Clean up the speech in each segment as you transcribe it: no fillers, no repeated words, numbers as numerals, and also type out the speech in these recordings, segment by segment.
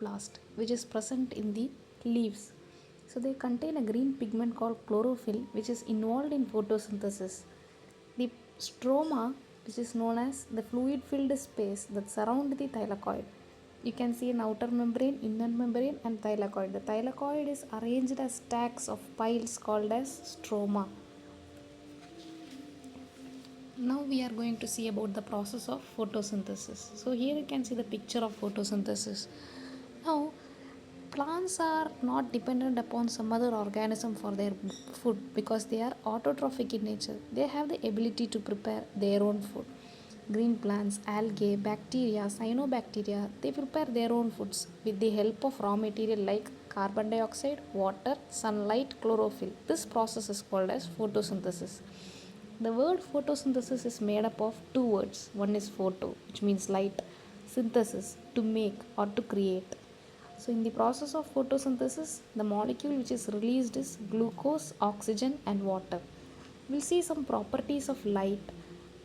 chloroplast which is present in the leaves. So they contain a green pigment called chlorophyll which is involved in photosynthesis. The stroma, which is known as the fluid filled space that surround the thylakoid. You can see an outer membrane, inner membrane and thylakoid. The thylakoid is arranged as stacks of piles called as stroma. Now we are going to see about the process of photosynthesis. So here you can see the picture of photosynthesis. Now plants are not dependent upon some other organism for their food because they are autotrophic in nature. They have the ability to prepare their own food. Green plants, algae, bacteria, cyanobacteria, they prepare their own foods with the help of raw material like carbon dioxide, water, sunlight, chlorophyll. This process is called as photosynthesis. The word photosynthesis is made up of two words. One is photo, which means light, synthesis, to make or to create. So, in the process of photosynthesis, the molecule which is released is glucose, oxygen, and water. We'll see some properties of light.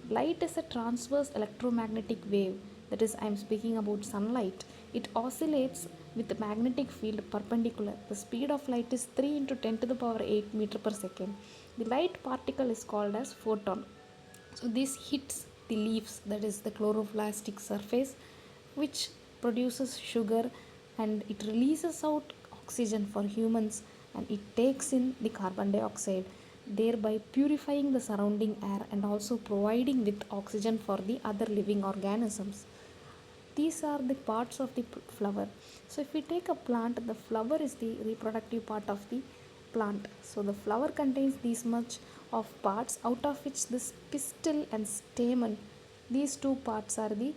Light is a transverse electromagnetic wave, that is, I am speaking about sunlight. It oscillates with the magnetic field perpendicular. The speed of light is 3 into 10 to the power 8 meter per second. The light particle is called as photon. So this hits the leaves, that is the chloroplastic surface, which produces sugar and it releases out oxygen for humans and it takes in the carbon dioxide, thereby purifying the surrounding air and also providing with oxygen for the other living organisms. These are the parts of the flower. So if we take a plant, the flower is the reproductive part of the plant. So the flower contains these much of parts, out of which this pistil and stamen, these two parts are the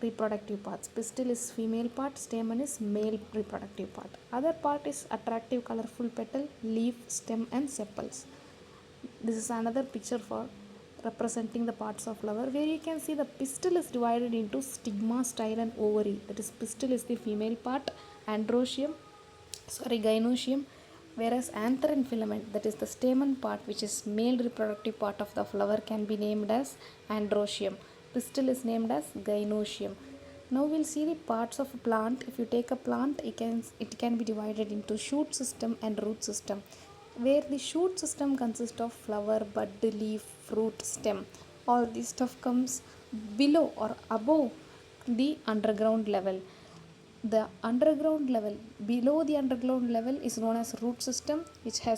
reproductive parts. Pistil is female part, stamen is male reproductive part. Other part is attractive colorful petal, leaf, stem and sepals. This is another picture for representing the parts of flower, where you can see the pistil is divided into stigma, style and ovary. That is, pistil is the female part, gynoecium, whereas anther and filament, that is the stamen part, which is male reproductive part of the flower, can be named as androecium. Pistil is named as gynoecium. Now we'll see the parts of a plant. If you take a plant, it can be divided into shoot system and root system, where the shoot system consists of flower, bud, leaf, fruit, stem. All this stuff comes below or above the underground level. The underground level, below the underground level, is known as root system, which has